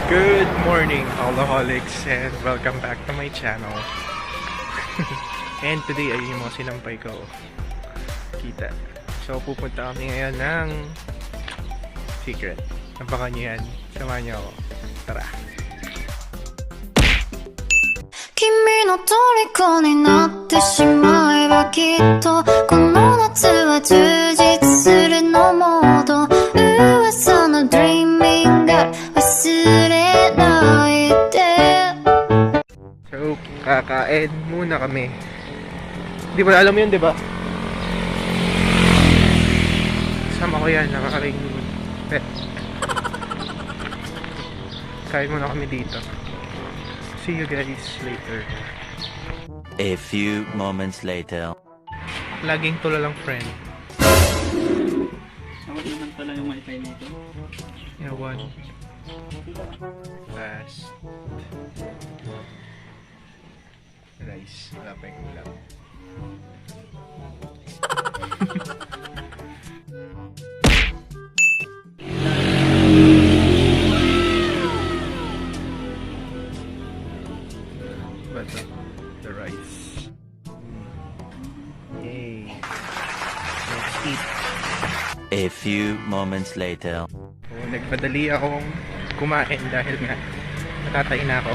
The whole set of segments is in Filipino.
Good morning, alcoholics, and welcome back to my channel. And today ay yung mga sinampay ko. Kita. So pupunta kami ngayon ng secret. Napakan nyo yan. Samahan nyo ako. Tara. 君の虜になってしまえばきっとこの夏は充実するのモード噂の Dreaming Girl 忘れないで So, kakain muna kami. Hindi mo na alam yun, di ba? Kasama ko yan, nakakaring pet. Kain muna kami dito. See you guys later. A few moments later. Laging tulalang friend. Ako naman pala yung wifi nito. Yeah, one. Last. Rice. Wala pa yung ulam. But the rice. Yay. Let's eat. A few moments later. Oh, nagpadali akong kumain dahil nga natatay na ako.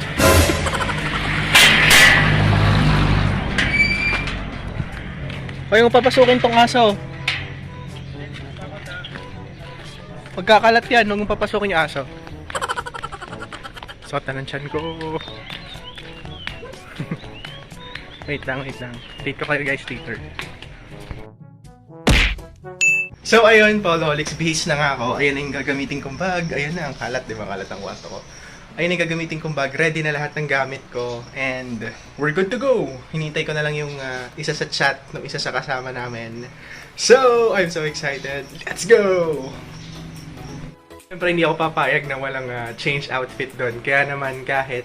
O yung papasukin tong aso. Pagkakalat yan, huwag mong papasukin yung aso. Sota ng tiyan ko. Wait lang. Date ko kayo guys later. So ayun, Paolo, bihis na nga ako. Ayun ang gagamitin kong bag. Ayun na, ang kalat, di ba? Kalat ang kwarto ko. Ayun ang gagamitin kong bag. Ready na lahat ng gamit ko. And we're good to go. Hinintay ko na lang yung isa sa chat ng isa sa kasama namin. So, I'm so excited. Let's go! Siyempre, hindi ako papayag na walang change outfit doon. Kaya naman kahit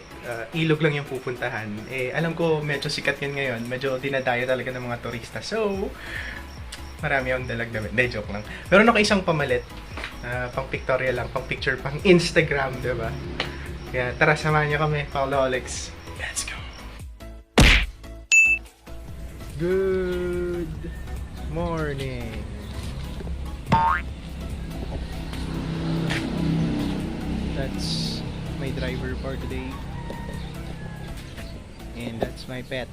ilog lang yung pupuntahan. Eh, alam ko medyo sikat yun ngayon. Medyo dinadayo talaga ng mga turista. So, marami akong dalag damit. Hindi, joke lang. Meron ako isang pamalit. Pang pictorial lang, pang picture, pang Instagram, diba? Kaya tara, samahan niyo kami, Paolo Alex. Let's go! Good morning! That's my driver for today. And that's my pet.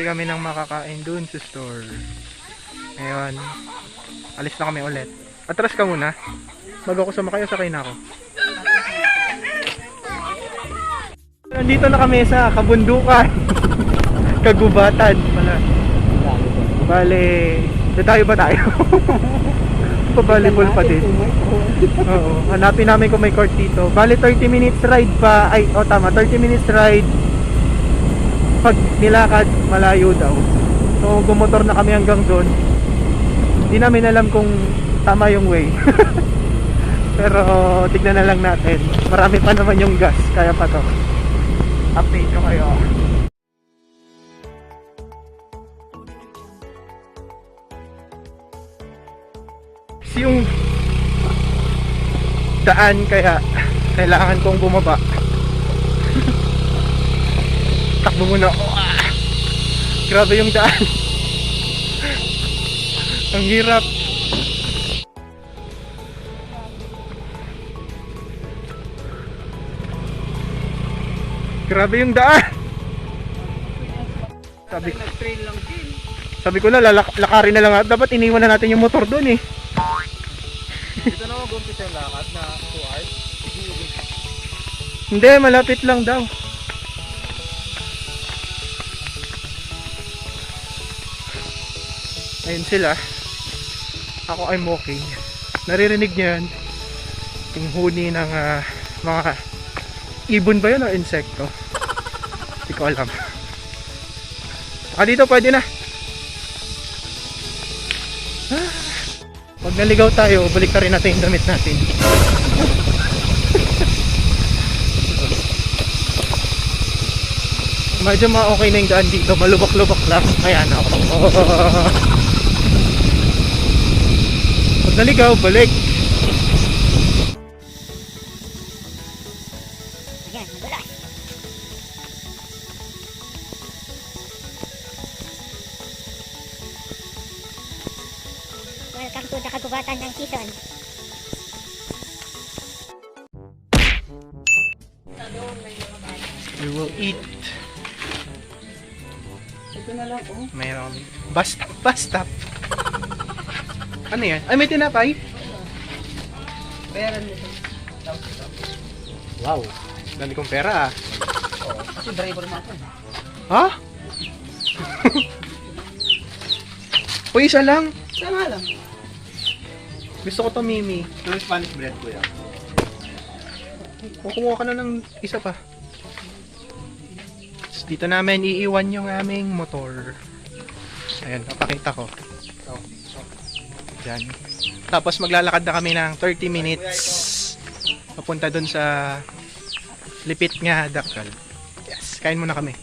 Kami ng makakain dun sa store. Ngayon, alis na kami ulit. Atras ka muna. Bago ako sumakay, sakay na ako. Nandito na kami sa kabundukan. Kagubatan pala. Bale, tayo ba tayo? Pa-volleyball pa din. Oo, hanapin namin kung may court dito. Bale, 30 minutes ride pa. Ay, tama, 30 minutes ride. Pag nilakad, malayo daw. So, gumotor na kami hanggang doon. Hindi namin alam kung tama yung way. Pero, tignan na lang natin. Marami pa naman yung gas. Kaya pa to. Update ko kayo. Yung daan, kaya kailangan kong bumaba. Takbo muna ako. Grabe yung daan. Ang hirap. Grabe yung daan. Nag-trail lang din. Sabi ko na, lakarin na lang. Dapat iniwan na natin yung motor doon eh. Dito na mag-umpisa yung lakad na 2 hours. Hindi, malapit lang daw. Ayun sila. Ako I'm walking. Naririnig niyo yan? Yung huni ng mga ibon ba yun o insekto? Hindi ko alam. Dito pwede na. Pag naligaw tayo, balik na rin natin yung damit natin. Medyo okay na yung daan dito. Malubak-lubak lang. Ayan ako. Pag naligaw, balik. Welcome to the kagubatan ng season. We will eat. Ito na lang, oh. Mayroon. Bus stop. Ano yan? Ay, may tinapay? Bayaran nito. Wow. Dami kong pera ah. Kasi driver mo ako. Ha? Uy, isa lang. Isa nga lang. Gusto ko to, Mimi. Yung Spanish bread ko yan. Kumuha ka na ng isa pa. Tapos dito namin iiwan yung aming motor. Ayan, papakita ko. Diyan. Tapos maglalakad na kami ng 30 minutes. Papunta dun sa Lipit nga, Dakal. Yes, kain muna kami.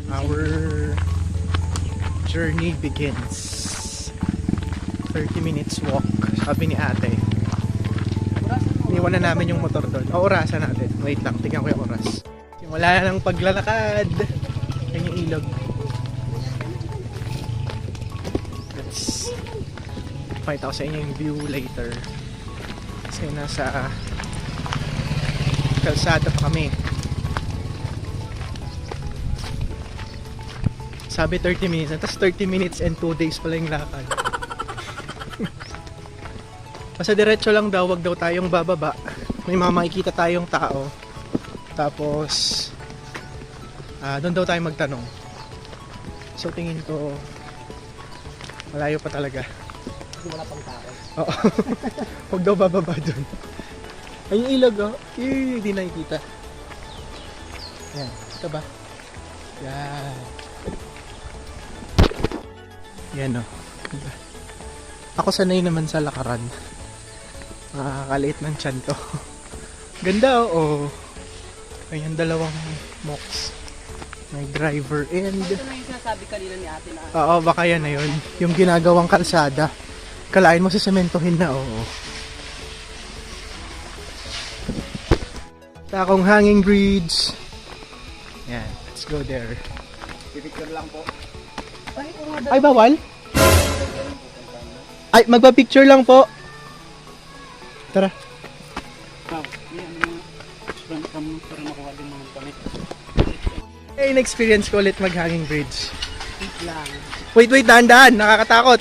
Our journey begins. 30 minutes walk, sabi ni ate. Iniwan na namin yung motor doon. O, orasan natin. Wait lang, tingnan ko yung oras. Wala na ng paglalakad. Yan yung ilog. Let's find out sa inyo yung view later. Kasi nasa kalsada pa kami. Sabi 30 minutes, tapos 30 minutes and 2 days pala yung lakad. Basta diretso lang daw, wag daw tayong bababa. May makikita tayong tao. Tapos doon daw tayo magtanong. So tingin ko malayo pa talaga. Wala pang tao. Oo. Wag daw bababa doon. Ay, yung ilog oh. Hindi nakikita. Yan, ito ba? Yan. Yan o. Diba? Ako sanay naman sa lakaran. Makakaliit ng tiyan to. Ganda o. Ayan, dalawang moks. May driver and... Ito na yung sinasabi kanina ni ate na Oo, baka yan na yun. Yung ginagawang kalsada. Kalain mo sa sementohin na, oo. Takong hanging bridge. Yan, let's go there. pipicture lang po. Ay, bawal? Ay, magpa-picture lang po. Tara. Para makuha din mga kami. Eh, in-experience ko ulit mag-hanging bridge. Wait lang. Wait, dahan-dahan. Nakakatakot.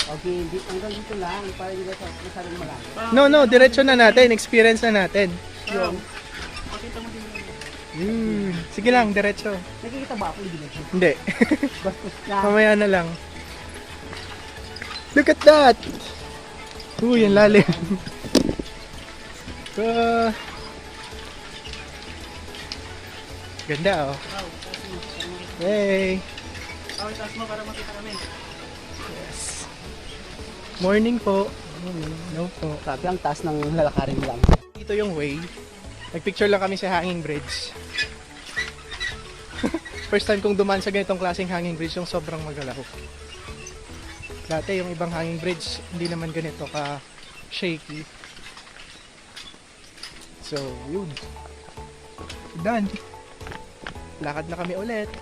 Okay, hanggang dito lang. Para hindi ka masyadong malayo. No, diretso na natin. Experience na natin. Yung, makita mo din yun. Sige lang, diretso. Nakikita ba ako yung direction? Hindi. Bastos lang. Mamaya na lang. Look at that! Uy, ang lalim. Ganda, oh. Hey! Okay, taas mo para makita kami. Yes. Morning po. No po. Sabi ang taas ng lalakarin lang. Ito yung way. Nagpicture lang kami sa hanging bridge. First time kong dumaan sa ganitong klaseng hanging bridge, yung sobrang magalaw. Dati yung ibang hanging bridge, hindi naman ganito ka shaky. So, yun. Done. Lakad na kami ulit.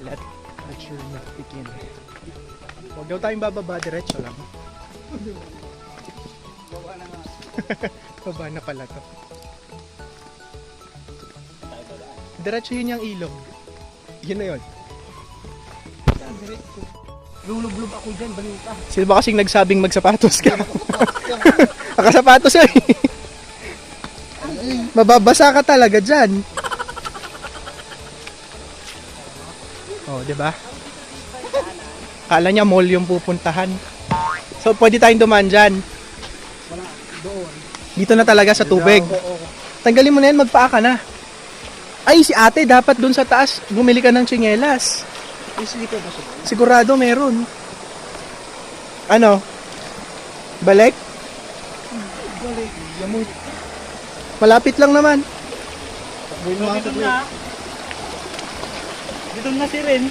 Let your not begin. Huwag daw tayong bababa, diretso lang. Baba na pala to. Diretso yun yung ilog. Yun na yun. Lulublob ako dyan, balita. Sino ba kasing nagsabing magsapatos ka? Nakasapatos eh. Mababasa ka talaga dyan. Oh, di ba? Kala niya mall yung pupuntahan. So, pwede tayong dumaan dyan. Wala, doon. Dito na talaga sa tubig. Tanggalin mo na yan, magpaa ka na. Ay, si ate, dapat dun sa taas, bumili ka ng tsinelas. Yung slipper ba siya? Sigurado meron. Ano? Balik? Balik. Yamot. Malapit lang naman. Dito na. Dito na si Ren.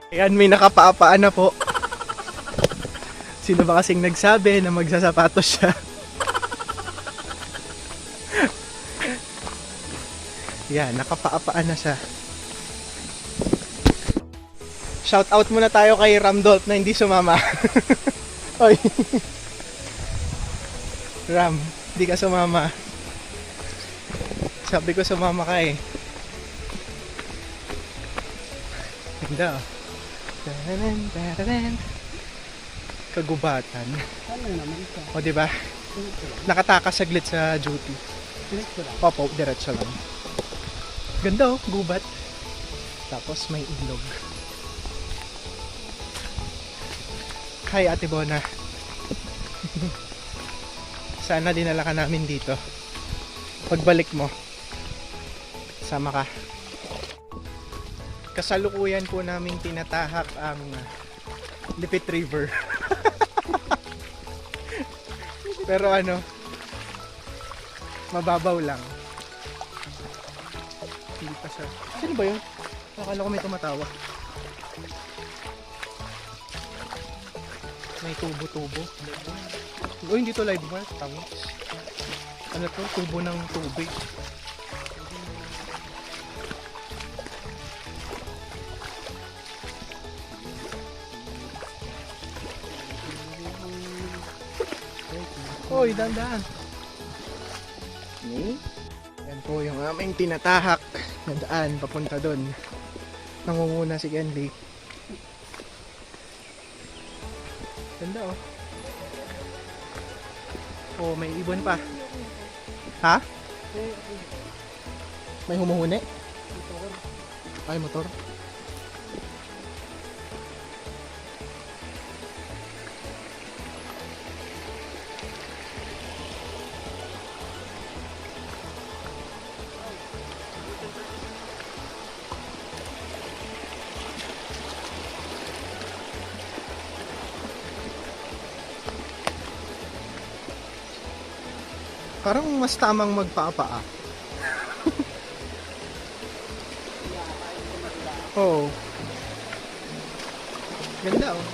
Ayan, may nakapaapaan na po. Sino ba kasing nagsabi na magsasapatos siya? Yan, nakapaapaan na siya. Shout out muna tayo kay Ramdolf na hindi sumama. Oy. Ram, hindi ka sumama. Sabi ko sumama ka eh. Ganda oh. Kagubatan. Ano naman ito? O diba? Nakatakas saglit sa duty. Diretso lang. Opo, diretso lang. Ganda oh, gubat. Tapos may ilog. Hi Ate Bona. Sana dinala ka namin dito. Pagbalik mo, sama ka. Kasalukuyan po namin tinatahak ang Lipit River. Pero ano, mababaw lang. Hindi pa siya. Sino ba yun? Akala ko may tumatawa. May tubo-tubo. Oh, hindi to live bar. Tama. Ano to? Tubo ng tubig. Hoy, dandan. Yan po yung aming tinatahak na daan papunta doon. Nangunguna si Kenley. Ganda oh. Oh, may ibon pa. Ha? May humuhuni? Ay, motor. Parang mas tamang magpapaa. Oo. Ganda oh.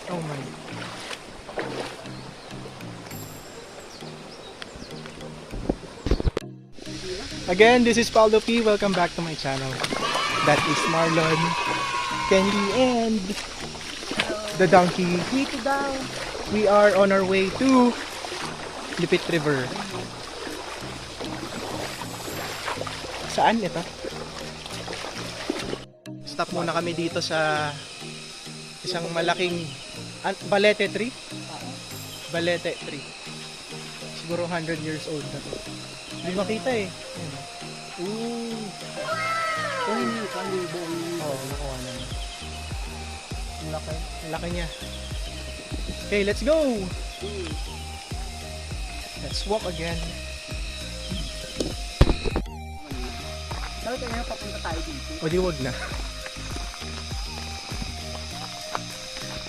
Oh my. Again, this is Paolo P. Welcome back to my channel. That is Marlon, Candy, and the donkey. Dito daw. We are on our way to Lipit River. Saan ito? Stop muna kami dito sa isang malaking balete tree. Balete tree. Siguro 100 years old na to. Hindi makita eh. Ayan. Ooh. Kung yung buong Oo, nakuha na niya. Ang laki. Ang laki niya. Okay, let's go! Let's walk again. sabi kaya papunta tayo dito. O di wag na.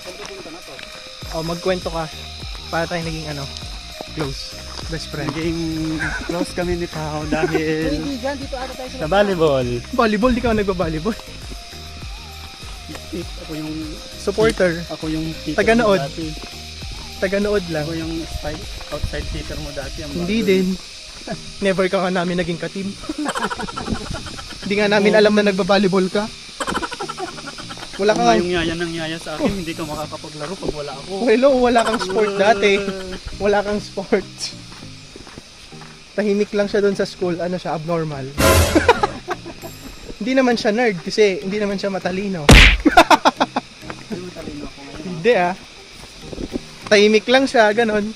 Saan pupunta na to? O magkwento ka. Para tayo naging close. Best friend. Naging close kami ni Pao dahil Kaibigan, dito ata tayo sa volleyball. Volleyball, di ka nagba-volleyball. Ako yung Supporter. Ako yung Taga-nood. mo dati. Taga-nood lang. Ako yung outside hitter mo dati. Hindi din. Never ka nga namin naging ka-team. Hindi nga namin alam na nagba-volleyball ka. Wala Kung ka yung yaya ng yaya sa akin, hindi ka makakapaglaro pag wala ako. Hello, wala kang sport dati. Wala kang sport. Tahimik lang siya doon sa school. Ano siya, abnormal. Hindi naman siya nerd kasi hindi naman siya matalino. Hindi matalino ako ngayon. Hindi ah. Tahimik lang siya, ganon.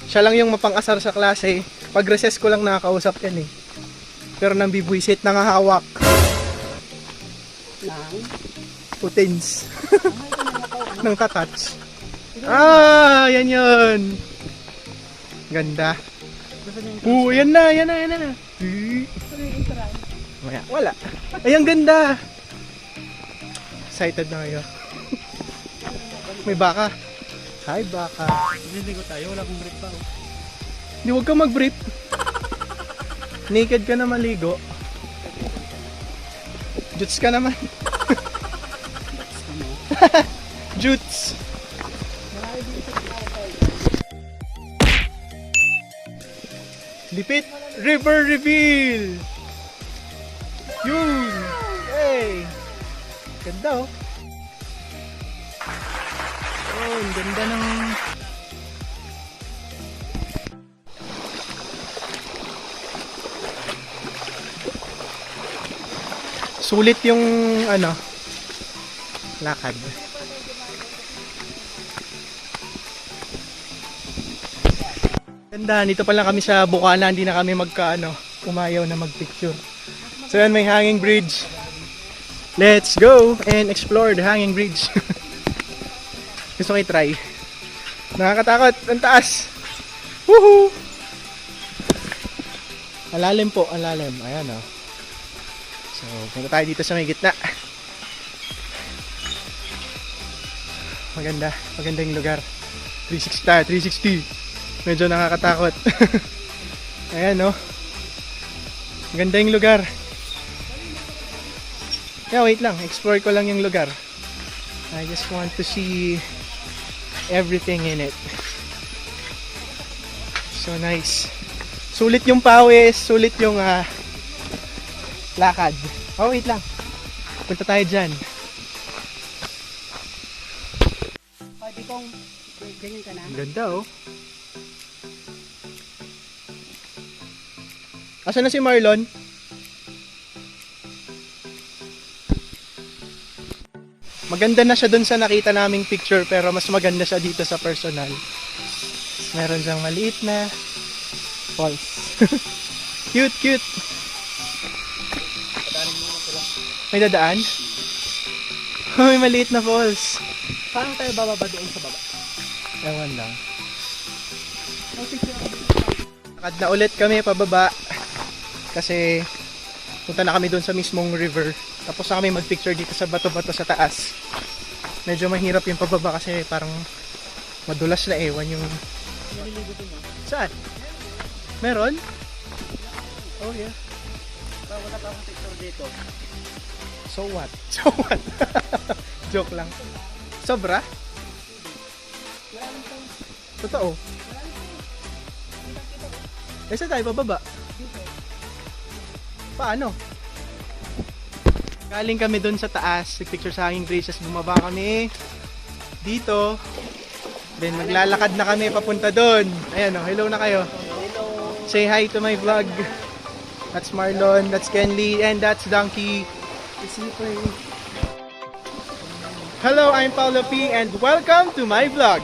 Siya lang yung mapang-asar sa klase. Pag recess ko lang nakakausap yan eh. Pero nang bibwisit, nangahawak. Putins. Nang tatouch. Ah, yan yun. Ganda. Yan na. Maya, wala. Ay, ang ganda. Excited na kayo. May baka. Hi, baka. Hindi ko tayo, wala akong brief pa. Hindi, huwag kang mag-brief. Naked ka na maligo. Juts ka naman. Juts. Lipit River Reveal. Yun. Hey. Ganda oh. Oh, ang ganda ng sulit yung lakad. Ganda, dito pa lang kami sa Bukana, hindi na kami umayaw na magpicture. So yan, may hanging bridge. Let's go and explore the hanging bridge. Gusto ko i-try. Nakakatakot, ang taas. Woohoo! Alalim po, alalim. Ayan oh. So, punta tayo dito sa may gitna. Maganda, maganda yung lugar. 360. Medyo nakakatakot. Ayan oh. Maganda yung lugar. Yeah, wait lang. Explore ko lang yung lugar. I just want to see everything in it. So nice. Sulit yung pawis, sulit yung lakad. Oh, wait lang. Punta tayo dyan. Pwede kong ganyan ka na. Ang ganda oh. Asan na si Marlon? Maganda na siya dun sa nakita naming picture pero mas maganda siya dito sa personal. Meron siyang maliit na falls. Cute. May dadaan? May maliit na falls. Paano tayo bababa doon sa baba? Ewan lang. Lakad na ulit kami pababa. Kasi punta na kami doon sa mismong river. Tapos na kami magpicture dito sa bato-bato sa taas. Medyo mahirap yung pababa kasi parang madulas na ewan yung... Saan? Meron? Oh yeah. Wala pa akong picture dito. So what? So what? Joke lang. Sobra? Totoo. Eh, saan tayo bababa? Paano? Galing kami dun sa taas, nagpicture sa hanging bridges, bumaba kami dito. Then maglalakad na kami papunta dun. Ayan o, hello na kayo. Say hi to my vlog. That's Marlon, that's Kenley, and that's Donkey. Hello, I'm Paolo P, and welcome to my vlog.